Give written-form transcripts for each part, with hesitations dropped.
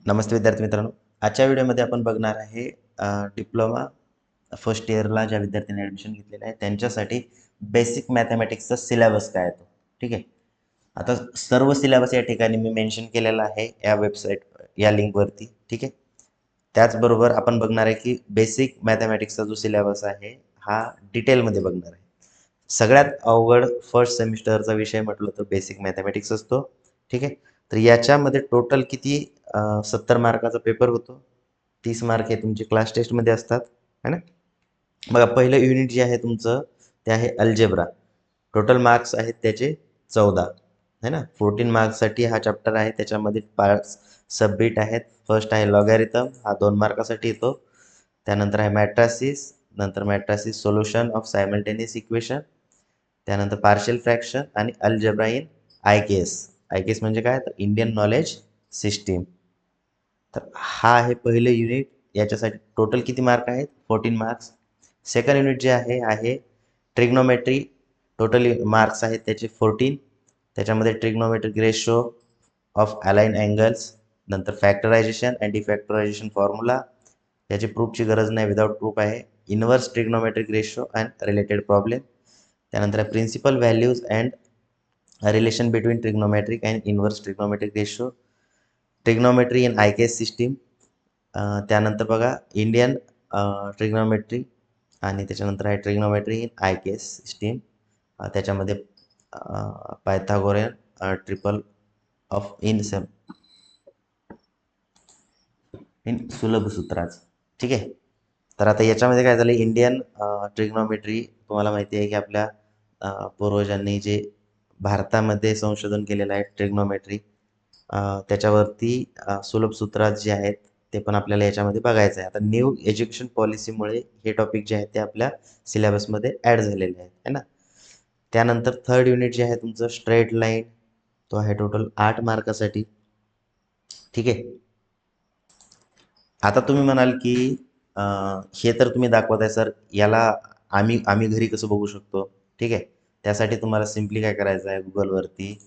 नमस्ते विद्यार्थी मित्रांनो. आजच्या व्हिडिओमध्ये आपण बघणार आहे डिप्लोमा फर्स्ट इयरला ज्या विद्यार्थ्यांनी ॲडमिशन घेतलेलं आहे त्यांच्यासाठी बेसिक मॅथमॅटिक्सचा सिलेबस काय आहे तो. ठीक आहे. आता सर्व सिलेबस या ठिकाणी मी मेन्शन केलेला आहे या वेबसाईट या लिंकवरती. ठीक आहे. त्याचबरोबर आपण बघणार आहे की बेसिक मॅथमॅटिक्सचा जो सिलेबस आहे हा डिटेलमध्ये बघणार आहे. सगळ्यात अवघड फर्स्ट सेमिस्टरचा विषय म्हटलं तर बेसिक मॅथमॅटिक्स असतो. ठीक आहे. तर याच्यामध्ये टोटल किती 70 मार्काचा पेपर होतो. 30 मार्क हे तुमचे क्लास टेस्टमध्ये असतात है ना. बघा पहिलं युनिट जे आहे तुमचं ते आहे अल्जेब्रा. टोटल मार्क्स आहेत त्याचे 14 है ना. 14 मार्क्ससाठी हा चॅप्टर आहे. त्याच्यामध्ये 5 सबबिट आहेत. फर्स्ट आहे लॉगॅरिथम, हा 2 मार्कासाठी येतो. त्यानंतर आहे मॅट्रासिस, नंतर मॅट्रासिस सोल्युशन ऑफ सायमल्टेनियस इक्वेशन, त्यानंतर पार्शियल फ्रॅक्शन आणि अल्जेब्रा इन IKS. IKS म्हणजे काय तर इंडियन नॉलेज सिस्टीम. तर हा आहे पहिलं युनिट. याच्यासाठी टोटल किती मार्क आहेत? 14 मार्क्स. सेकंड युनिट जे आहे ट्रिग्नोमेट्री. टोटल मार्क्स आहेत त्याचे 14. त्याच्यामध्ये trigonometric ratio of allied angles, नंतर फॅक्टरायझेशन अँड डिफॅक्टरायझेशन फॉर्म्युला, त्याची प्रूफची गरज नाही, विदाउट प्रूफ आहे. Inverse trigonometric ratio and related problem. त्यानंतर principal values and relation between trigonometric and inverse trigonometric ratio, trigonometry in IKS system. त्यानंतर बघा Indian trigonometry आणि त्याच्यानंतर आहे ट्रिग्नोमेट्री इन IKS सिस्टीम. त्याच्यामध्ये पायथागोरियन ट्रिपल ऑफ इन सुलभ सूत्राच. ठीक आहे. तर आता याच्यामध्ये काय झालं, इंडियन ट्रिग्नोमेट्री तुम्हाला माहिती आहे की आपल्या पूर्वजांनी जे भारतामध्ये संशोधन केलेलं आहे ट्रिग्नोमेट्री, त्याच्यावरती सुलभ सूत्रात जे आहेत ते पण आपल्याला याच्यामध्ये बघायचं आहे. आता न्यू एज्युकेशन पॉलिसीमुळे हे टॉपिक जे आहेत ते आपल्या सिलेबसमध्ये ॲड झालेले आहेत है ना. त्यानंतर थर्ड युनिट जे आहे तुमचं स्ट्रेट लाईन, तो आहे टोटल 8 मार्कासाठी. ठीक आहे. आता तुम्ही म्हणाल की हे तर तुम्ही दाखवत आहे सर, याला आम्ही आम्ही घरी कसं बघू शकतो. ठीक आहे. त्यासाठी तुम्हाला सिम्पली काय करायचं आहे, गुगलवरती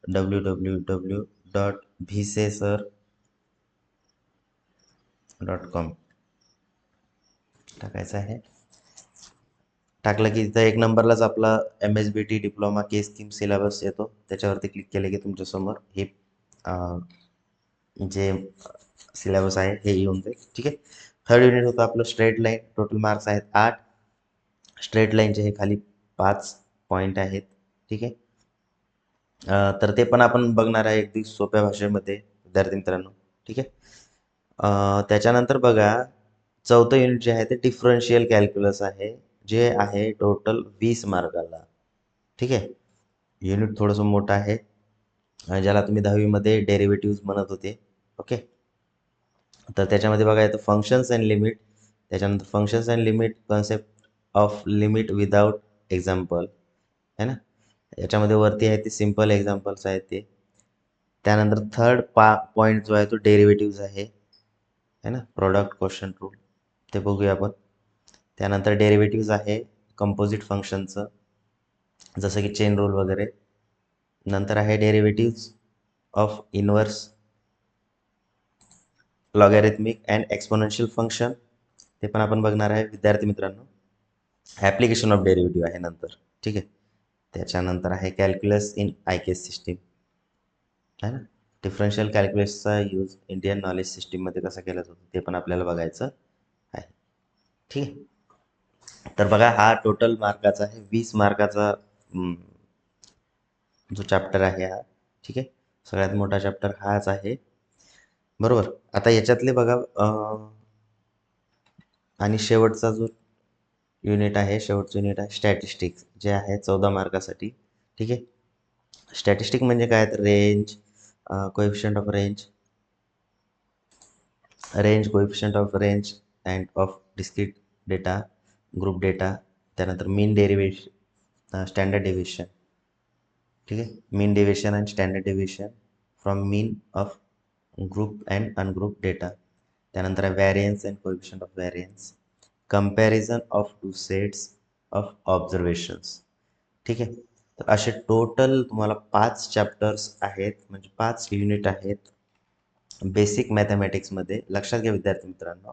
www.visesar.com टाकायचं आहे. टाकलं की तिथं एक नंबरलाच आपला MSBT डिप्लोमा के स्कीम सिलेबस येतो. त्याच्यावरती क्लिक केलं की तुमच्यासमोर हे जे सिलेबस आहे हे येऊन जाईल. ठीक आहे. थर्ड युनिट होतं आपलं स्ट्रेट लाईन. टोटल मार्क्स आहेत 8. स्ट्रेट लाईनचे हे खाली 5 पॉईंट आहेत. ठीक आहे. तर ते पण आपण बघणार आहे अगदी सोप्या भाषेमध्ये विद्यार्थी मित्रांनो. ठीक आहे. त्याच्यानंतर बघा चौथं युनिट जे आहे ते डिफरन्शियल कॅल्क्युलस आहे, जे आहे टोटल 20 मार्काला. ठीक आहे. युनिट थोडंसं मोठं आहे, ज्याला तुम्ही 10वीमध्ये डेरिव्हेटिव्ह म्हणत होते. ओके. तर त्याच्यामध्ये बघा येतं फंक्शन्स अँड लिमिट. त्याच्यानंतर functions and limit, concept of limit without example है ना. याच्यामध्ये वरती आहे ते सिम्पल एक्झाम्पल्स आहेत ते. त्यानंतर थर्ड पॉईंट जो आहे तो डेरिव्हेटिव्ज आहे है ना, प्रोडक्ट क्वेश्चन रूल, ते बघूया आपण. त्यानंतर डेरिव्हेटिव्ज आहे कंपोजिट फंक्शनचं, जसं की चेन रूल वगैरे. नंतर आहे derivatives of inverse, logarithmic and exponential function, ते पण आपण बघणार आहे विद्यार्थी मित्रांनो. ॲप्लिकेशन ऑफ डेरिव्हेटिव्ह आहे नंतर. ठीक आहे. त्याच्यानंतर आहे कॅल्क्युलस इन IKS सिस्टीम है ना. डिफरन्शियल कॅल्क्युलसचा यूज इंडियन नॉलेज सिस्टीममध्ये कसा केला जातो ते पण आपल्याला बघायचं आहे. ठीक आहे. तर बघा हा टोटल मार्काचा आहे, 20 मार्काचा जो चॅप्टर आहे हा. ठीक आहे. सगळ्यात मोठा चॅप्टर हाच आहे, बरोबर. आता याच्यातले बघा आणि शेवटचा जो युनिट आहे, शेवटचं युनिट आहे स्टॅटिस्टिक्स, जे आहे 14 मार्कासाठी. ठीक आहे. स्टॅटिस्टिक म्हणजे काय तर range, coefficient of coefficient of range and of discrete data, group data. त्यानंतर मीन डेरिव्हेशन, स्टँडर्ड डेव्हिएशन. ठीक आहे. Mean deviation and standard deviation from mean of group and ungroup data. त्यानंतर आहे variance and coefficient of variance, comparison of 2 sets of observations. ठीक आहे. तर असे total तुम्हाला 5 चॅप्टर्स आहेत, म्हणजे 5 युनिट आहेत बेसिक मॅथमॅटिक्समध्ये लक्षात घ्या विद्यार्थी मित्रांनो,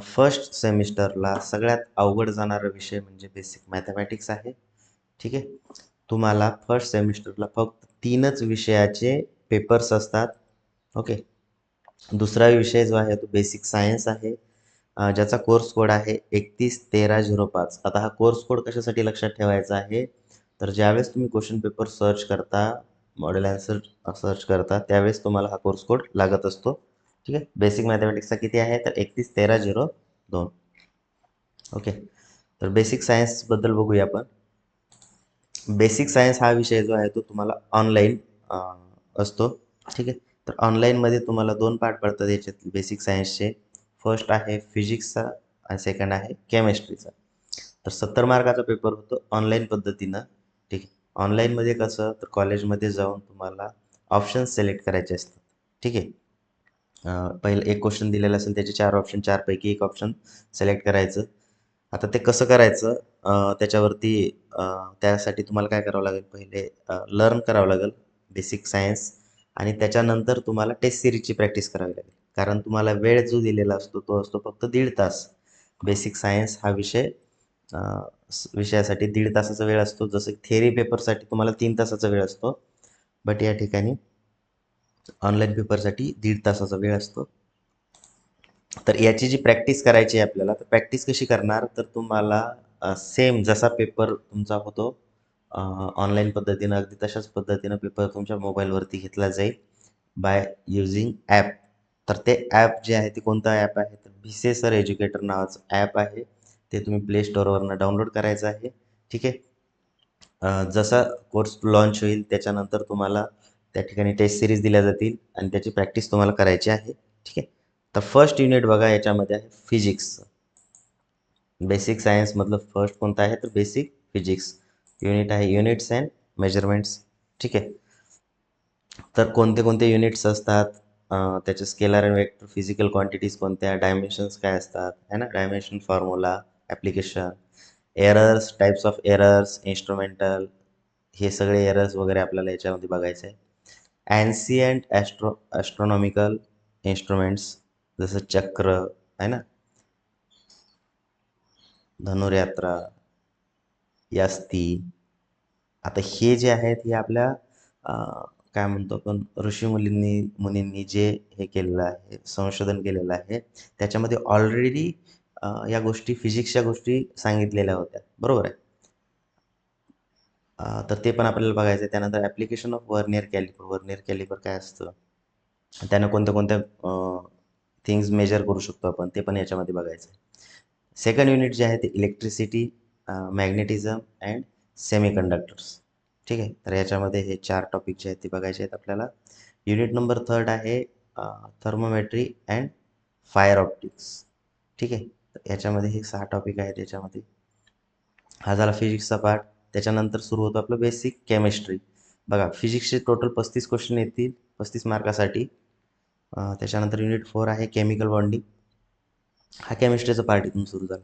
फर्स्ट सेमिस्टरला सगळ्यात अवघड जाणारा विषय म्हणजे बेसिक मॅथमॅटिक्स आहे. ठीक आहे. तुम्हाला फर्स्ट सेमिस्टरला फक्त 3च विषयाचे पेपर्स असतात. ओके. दुसरा विषय जो आहे तो बेसिक सायन्स आहे, ज्याचा कोर्स कोड आहे 311305. आता हा कोर्स कोड कशासाठी लक्षात ठेवायचा आहे, तर ज्यावेळेस तुम्ही क्वेश्चन पेपर सर्च करता, मॉडेल आन्सर सर्च करता, त्यावेळेस तुम्हाला हा कोर्स कोड लागत असतो. ठीक आहे. बेसिक मॅथमॅटिक्सचा किती आहे, तर 311302. ओके. तर बेसिक सायन्सबद्दल बघूया आपण. बेसिक सायन्स हा विषय जो आहे तो तुम्हाला ऑनलाईन असतो. ठीक आहे. तर ऑनलाईनमध्ये तुम्हाला 2 पार्ट पडतात याच्यात बेसिक सायन्सचे. फर्स्ट आहे फिजिक्सचा आणि सेकंड आहे केमिस्ट्रीचा. तर 70 मार्काचा पेपर होतो ऑनलाईन पद्धतीनं. ठीक आहे. ऑनलाईनमध्ये कसं, तर कॉलेजमध्ये जाऊन तुम्हाला ऑप्शन्स सिलेक्ट करायचे असतात. ठीक आहे. पहिलं एक क्वेश्चन दिलेला असेल, त्याचे 4 ऑप्शन, 4 पैकी एक ऑप्शन सिलेक्ट करायचं. आता ते कसं करायचं, त्याच्यावरती त्यासाठी तुम्हाला काय करावं लागेल, पहिले लर्न करावं लागेल बेसिक सायन्स, आणि त्याच्यानंतर तुम्हाला टेस्ट सिरीजची प्रॅक्टिस करावी लागेल. कारण तुम्हाला वेळ जो दिलेला असतो तो असतो फक्त 1.5 तास. बेसिक सायन्स हा विषयासाठी 1.5 तासाचा वेळ असतो. जसं थेअरी पेपरसाठी तुम्हाला 3 तासाचा वेळ असतो, बट या ठिकाणी ऑनलाईन पेपरसाठी 1.5 तासाचा वेळ असतो. तर याची जी प्रॅक्टिस करायची आहे आपल्याला, तर प्रॅक्टिस कशी करणार, तर तुम्हाला सेम जसा पेपर तुमचा होतो ऑनलाईन पद्धतीनं, अगदी तशाच पद्धतीनं पेपर तुमच्या मोबाईलवरती घेतला जाईल बाय युझिंग ॲप. तर ते ॲप जे आहे ते कोणतं ॲप आहे, तर भिसे सर एज्युकेटर नावाचं ॲप आहे. ते तुम्ही प्ले स्टोअरवरनं डाउनलोड करायचं आहे. ठीक आहे. जसा कोर्स लॉन्च होईल त्याच्यानंतर तुम्हाला त्या ठिकाणी टेस्ट सिरीज दिल्या जातील आणि त्याची प्रॅक्टिस तुम्हाला करायची आहे. ठीक आहे. तर फर्स्ट युनिट बघा, याच्यामध्ये आहे फिजिक्स. बेसिक सायन्समधलं फर्स्ट कोणतं आहे, तर बेसिक फिजिक्स. युनिट आहे युनिट्स अँड मेजरमेंट्स. ठीक आहे. तर कोणते कोणते युनिट्स असतात, त्याचे scalar and vector physical quantities कोणत्या, डायमेन्शन्स काय असतात है ना, dimension formula, application, errors, types of errors, instrumental, हे सगळे एरर्स वगैरे आपल्याला याच्यामध्ये बघायचे आहे. ॲन्सियंट ॲस्ट्रॉनॉमिकल इन्स्ट्रुमेंट्स, जसं चक्र आहे ना, धनुर्यात्रा, यास्ती. आता हे जे आहेत हे आपल्या काय म्हणतो आपण, मुनींनी जे हे केलेलं आहे, संशोधन केलेलं आहे, त्याच्यामध्ये ऑलरेडी या गोष्टी, फिजिक्सच्या गोष्टी सांगितलेल्या होत्या, बरोबर आहे. तर ते पण आपल्याला बघायचं आहे. त्यानंतर application of vernier calliper. Vernier calliper काय असतं, त्यानं कोणत्या कोणत्या थिंग्स मेजर करू शकतो आपण, ते पण याच्यामध्ये बघायचं आहे. सेकंड युनिट जे आहे ते इलेक्ट्रिसिटी, मॅग्नेटिझम अँड सेमीकंडक्टर्स. ठीक आहे. तर याच्यामध्ये हे 4 टॉपिक जे आहेत ते बघायचे आहेत आपल्याला. युनिट नंबर 3 आहे थर्मोमेट्री अँड फायर ऑप्टिक्स. ठीक आहे. तर याच्यामध्ये हे 6 टॉपिक आहेत याच्यामध्ये. हा झाला फिजिक्सचा पार्ट. त्याच्यानंतर सुरू होतं आपलं बेसिक केमिस्ट्री. बघा, फिजिक्सचे टोटल 35 क्वेश्चन येतील 35 मार्कासाठी. त्याच्यानंतर युनिट 4 आहे केमिकल बॉन्डिंग. हा केमिस्ट्रीचा पार्ट इथून सुरू झाला.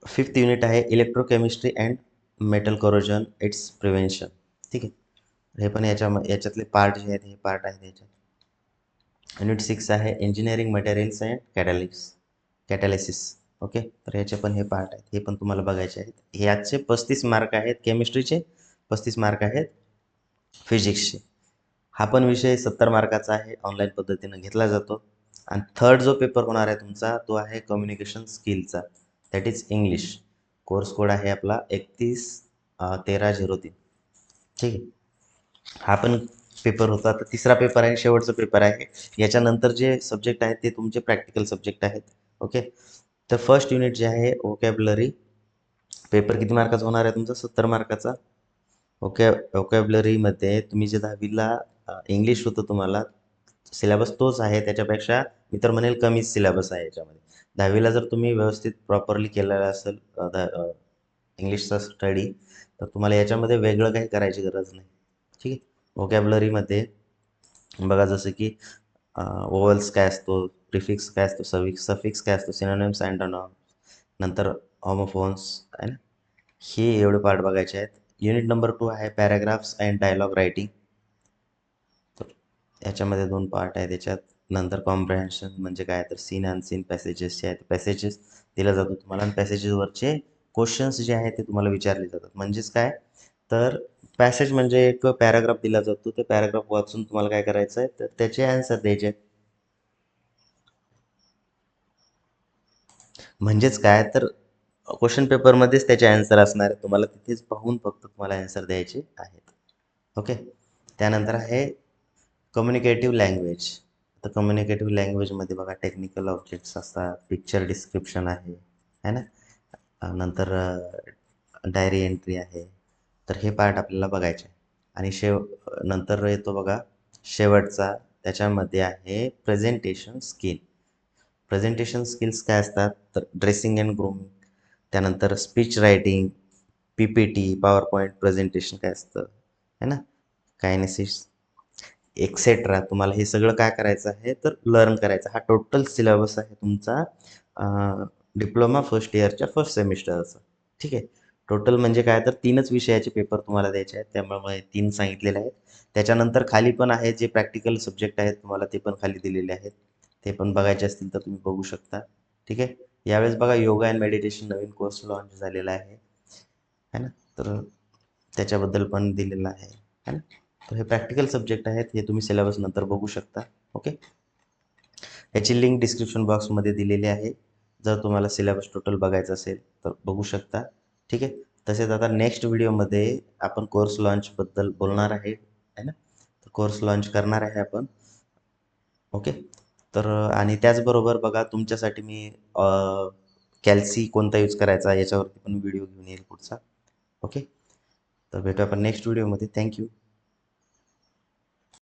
5th युनिट आहे electrochemistry and metal corrosion it's prevention. ठीक आहे. हे पण याच्यातले पार्ट जे आहेत हे पार्ट आहेत याच्यात. युनिट 6 आहे इंजिनिअरिंग मटेरियल्स अँड कॅटॅलिसिस. ओके. तर याचे पण हे पार्ट आहेत, हे पण तुम्हाला बघायचे आहेत. ह्याचे 35 मार्क आहेत केमिस्ट्रीचे, 35 मार्क आहेत फिजिक्सचे. हा पण विषय 70 मार्काचा आहे, ऑनलाईन पद्धतीनं घेतला जातो. आणि थर्ड जो पेपर होणार आहे तुमचा, तो आहे कम्युनिकेशन स्किलचा, that is English. Course code आहे आपला 311303. ठीक आहे. हा पण पेपर होता. तर तिसरा पेपर आहे, शेवटचा पेपर आहे. याच्यानंतर जे सब्जेक्ट आहेत ते तुमचे प्रॅक्टिकल सब्जेक्ट आहेत. ओके. तर फर्स्ट युनिट जे आहे व्होकॅब्युलरी. पेपर किती मार्काचा होणार आहे तुमचा, 70 मार्काचा. व्होकॅब्युलरीमध्ये तुम्ही जे 10वीला इंग्लिश होतं तुम्हाला, सिलेबस तोच आहे, त्याच्यापेक्षा मी तर म्हणेल कमीच सिलेबस आहे याच्यामध्ये. 10वीला जर तुम्ही व्यवस्थित प्रॉपरली केलेला असेल इंग्लिशचा स्टडी, तर तुम्हाला याच्यामध्ये वेगळं काही करायची गरज नाही. ठीक आहे. व्होकॅब्युलरीमध्ये बघा, जसं की ओवल्स काय असतो, प्रिफिक्स काय असतो, सफिक्स काय असतो, सिनोनिम्स अँटोनिम्स, नंतर होमोफोन्स आहे ना, हे एवढे पार्ट बघायचे आहेत. युनिट नंबर 2 आहे पॅराग्राफ्स अँड डायलॉग रायटिंग. याच्यामध्ये 2 पार्ट आहे त्याच्यात. नंतर कॉम्प्रेहेन्शन म्हणजे काय, तर सीन अनसीन पॅसेजेस जे आहेत पॅसेजेस दिला जातो तुम्हाला आणि पॅसेजेसवरचे क्वेश्चन्स जे आहेत ते तुम्हाला विचारले जातात. म्हणजेच काय, तर पॅसेज म्हणजे एक पॅराग्राफ दिला जातो. ते पॅराग्राफ वाचून तुम्हाला काय करायचं आहे, तर त्याचे आन्सर द्यायचे आहेत. म्हणजेच काय, तर क्वेश्चन पेपरमध्येच त्याचे आन्सर असणार आहेत. तुम्हाला तिथेच पाहून फक्त तुम्हाला आन्सर द्यायचे आहेत. ओके. त्यानंतर आहे कम्युनिकेटिव्ह लँग्वेज. तर कम्युनिकेटिव्ह लँग्वेजमध्ये बघा टेक्निकल ऑब्जेक्ट्स असतात, पिक्चर डिस्क्रिप्शन आहे ना, नंतर डायरी एंट्री आहे. तर हे पार्ट आपल्याला बघायचे आहे. आणि नंतर येतो बघा शेवटचा, त्याच्यामध्ये आहे प्रेझेंटेशन स्किल. प्रेझेंटेशन स्किल्स काय असतात, तर ड्रेसिंग अँड ग्रूमिंग, त्यानंतर speech writing, P P T, power point presentation काय असतं है ना, कायनेसिस एक्सेट्रा. तुम्हाला हे सगळं काय करायचं आहे, तर लर्न करायचं. हा टोटल सिलेबस आहे तुमचा डिप्लोमा फर्स्ट इयरच्या फर्स्ट सेमिस्टरचा. ठीक आहे. टोटल म्हणजे काय, तर 3च विषयाचे पेपर तुम्हाला द्यायचे आहेत. त्यामुळे 3 सांगितलेले आहेत. त्याच्यानंतर खाली पण आहे जे प्रॅक्टिकल सब्जेक्ट आहेत तुम्हाला ते पण खाली दिलेले आहेत. ते पण बघायचे असतील तर तुम्ही बघू शकता. ठीक आहे. यावेळेस बघा yoga and meditation Naveen course launch झालेला आहे है ना, तर त्याच्याबद्दल पण दिलेलं आहे है ना. तर हे प्रॅक्टिकल सब्जेक्ट आहेत, हे तुम्ही सिलेबस नंतर बघू शकता. ओके. याची लिंक डिस्क्रिप्शन बॉक्समध्ये दिलेली आहे. जर तुम्हाला सिलेबस टोटल बघायचं असेल तर बघू शकता. ठीक आहे. तसेच आता नेक्स्ट व्हिडिओमध्ये आपण कोर्स लॉन्चबद्दल बोलणार आहे है ना, तर कोर्स लॉन्च करणार आहे आपण. ओके. तर आणि त्याचबरोबर बघा तुमच्यासाठी मी कॅल्सी कोणता यूज करायचा याच्यावरती पण व्हिडिओ घेऊन येईल पुढचा. ओके. तर भेटू आपण नेक्स्ट व्हिडिओमध्ये. थँक्यू.